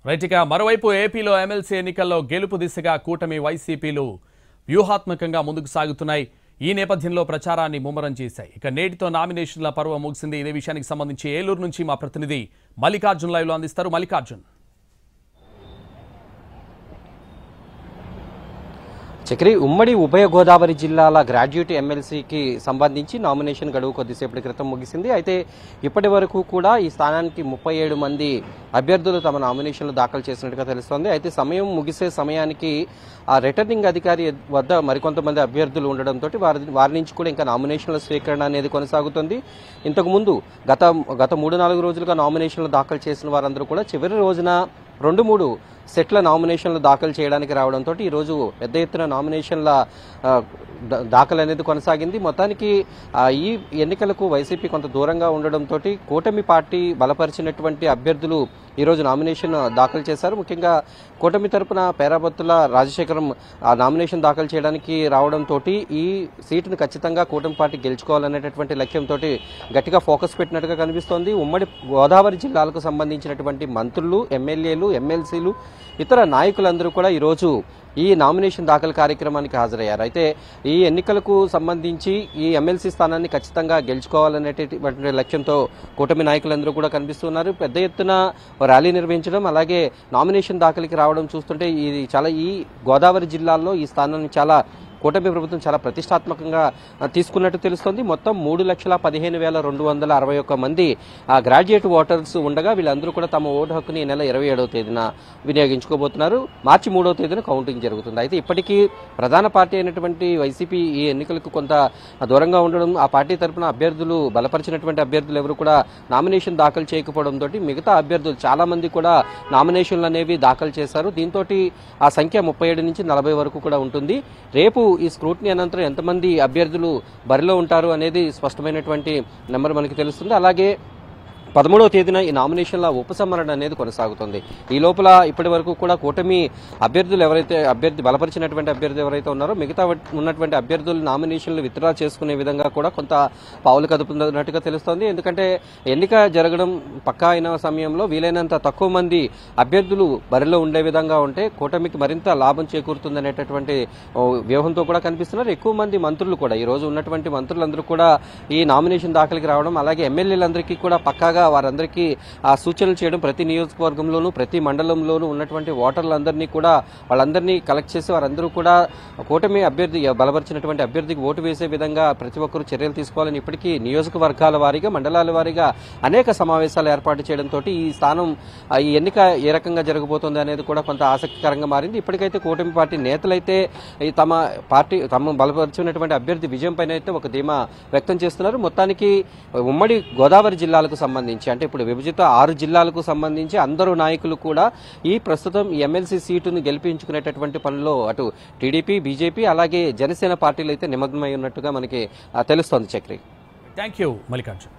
Right ఇక మరోవైపు ఏపీలో ఎమ్మెల్సీ ఎన్నికల్లో గెలుపు దిశగా కూటమి వైసీపీలు వ్యూహాత్మకంగా ముందుకు సాగుతున్నాయి. ఈ నేపథ్యంలో ప్రచారాన్ని ముమ్మరం చేశాయి. ఇక నేటితో నామినేషన్ల పర్వం ముగిసింది. ఇదే విషయానికి సంబంధించి ఏలూరు నుంచి మా ప్రతినిధి మల్లికార్జున్ లైవ్ లో అందిస్తారు. మల్లికార్జున్. చక్రి ఉమ్మడి ఉభయ గోదావరి జిల్లాల గ్రాడ్యుయేట్ ఎమ్మెల్సీకి సంబంధించి నామినేషన్ గడువు కొద్దిసేపటి క్రితం ముగిసింది. అయితే ఇప్పటి వరకు కూడా ఈ స్థానానికి 37 మంది అభ్యర్థులు తమ నామినేషన్లు దాఖలు చేసినట్టుగా తెలుస్తోంది. అయితే సమయం ముగిసే సమయానికి ఆ రిటర్నింగ్ అధికారి వద్ద మరికొంతమంది అభ్యర్థులు ఉండడంతో వారి నుంచి కూడా ఇంకా నామినేషన్ల స్వీకరణ అనేది కొనసాగుతుంది. ఇంతకుముందు గత 3-4 రోజులుగా నామినేషన్లు దాఖలు చేసిన వారందరూ కూడా చివరి రోజున 2-3 సెట్ల నామినేషన్లు దాఖలు చేయడానికి రావడంతో ఈరోజు పెద్ద ఎత్తున నామినేషన్ల దాఖలు అనేది కొనసాగింది. మొత్తానికి ఈ ఎన్నికలకు వైసీపీ కొంత దూరంగా ఉండడంతో కూటమి పార్టీ బలపరిచినటువంటి అభ్యర్థులు ఈరోజు నామినేషన్ దాఖలు చేశారు. ముఖ్యంగా కూటమి తరపున పేరాబత్తుల రాజశేఖరం నామినేషన్ దాఖలు చేయడానికి రావడంతో ఈ సీటును ఖచ్చితంగా కూటమి పార్టీ గెలుచుకోవాలనేటటువంటి లక్ష్యంతో గట్టిగా ఫోకస్ పెట్టినట్టుగా కనిపిస్తోంది. ఉమ్మడి గోదావరి జిల్లాలకు సంబంధించినటువంటి మంత్రులు, ఎమ్మెల్యేలు, ఎమ్మెల్సీలు, ఇతర నాయకులందరూ కూడా ఈరోజు ఈ నామినేషన్ దాఖలు కార్యక్రమానికి హాజరయ్యారు. అయితే ఈ ఎన్నికలకు సంబంధించి ఈ ఎమ్మెల్సీ స్థానాన్ని ఖచ్చితంగా గెలుచుకోవాలనేటువంటి లక్ష్యంతో కూటమి నాయకులందరూ కూడా కనిపిస్తున్నారు. పెద్ద ఎత్తున ర్యాలీ నిర్వహించడం, అలాగే నామినేషన్ దాఖలుకి రావడం చూస్తుంటే ఈ గోదావరి జిల్లాల్లో ఈ స్థానాన్ని కూటమి ప్రభుత్వం చాలా ప్రతిష్టాత్మకంగా తీసుకున్నట్టు తెలుస్తోంది. మొత్తం 3,15,261 మంది గ్రాడ్యుయేట్ ఓటర్స్ ఉండగా వీళ్ళందరూ కూడా తమ ఓటు హక్కుని ఈ నెల 27వ తేదీన వినియోగించుకోబోతున్నారు. మార్చి 3వ తేదీన కౌంటింగ్ జరుగుతుంది. అయితే ఇప్పటికీ ప్రధాన పార్టీ అయినటువంటి వైసీపీ ఈ ఎన్నికలకు కొంత దూరంగా ఉండడం, ఆ పార్టీ తరఫున అభ్యర్థులు బలపరిచినటువంటి అభ్యర్థులు ఎవరు కూడా నామినేషన్ దాఖలు చేయకపోవడంతో మిగతా అభ్యర్థులు చాలా మంది కూడా నామినేషన్లు అనేవి దాఖలు చేశారు. దీంతో ఆ సంఖ్య 37 నుంచి 40 వరకు కూడా ఉంటుంది. రేపు ఈ స్క్రూటినీ అనంతరం ఎంతమంది అభ్యర్థులు బరిలో ఉంటారు అనేది స్పష్టమైనటువంటి నెంబర్ మనకి తెలుస్తుంది. అలాగే 13వ తేదీన ఈ నామినేషన్ల ఉపసంహరణ అనేది కొనసాగుతుంది. ఈ లోపల ఇప్పటి వరకు కూడా కూటమి అభ్యర్థి బలపరిచినటువంటి అభ్యర్థి ఎవరైతే ఉన్నారో మిగతా ఉన్నటువంటి అభ్యర్థులు నామినేషన్లు విత్డ్రా చేసుకునే విధంగా కూడా కొంత పావులు కదుపుతున్నట్టుగా తెలుస్తోంది. ఎందుకంటే ఎన్నిక జరగడం పక్కా అయిన సమయంలో వీలైనంత తక్కువ మంది అభ్యర్థులు బరిలో ఉండే విధంగా ఉంటే కూటమికి మరింత లాభం చేకూరుతుందనేటటువంటి వ్యూహంతో కూడా కనిపిస్తున్నారు. ఎక్కువ మంది మంత్రులు కూడా ఈ రోజు ఉన్నటువంటి మంత్రులందరూ కూడా ఈ నామినేషన్ దాఖలికి రావడం, అలాగే ఎమ్మెల్యేలందరికీ కూడా పక్కాగా వారందరికీ సూచనలు చేయడం, ప్రతి నియోజకవర్గంలోనూ ప్రతి మండలంలోనూ ఉన్నటువంటి ఓటర్లందరినీ కూడా వాళ్ళందరినీ కలెక్ట్ చేసి వారందరూ కూడా కూటమి అభ్యర్థి బలపరిచినటువంటి అభ్యర్థికి ఓటు వేసే విధంగా ప్రతి ఒక్కరూ చర్యలు తీసుకోవాలని ఇప్పటికీ నియోజకవర్గాల వారీగా, మండలాల వారీగా అనేక సమావేశాలు ఏర్పాటు చేయడంతో ఈ స్థానం ఈ ఎన్నిక ఏ రకంగా జరగబోతోంది అనేది కూడా కొంత ఆసక్తికరంగా మారింది. ఇప్పటికైతే కూటమి పార్టీ నేతలైతే తమ బలపరిచినటువంటి అభ్యర్థి విజయం పైన అయితే ఒక ధీమా వ్యక్తం చేస్తున్నారు. మొత్తానికి ఉమ్మడి గోదావరి జిల్లాలకు సంబంధించి అంటే ఇప్పుడు విభజిత 6 జిల్లాలకు సంబంధించి అందరూ నాయకులు కూడా ఈ ప్రస్తుతం ఎమ్మెల్సీ సీటును గెలిపించుకునేటటువంటి పనిలో అటు టీడీపీ, బీజేపీ, అలాగే జనసేన పార్టీలు అయితే నిమగ్నమై ఉన్నట్టుగా మనకి తెలుస్తోంది. చక్రి. Thank you Mallikarjun.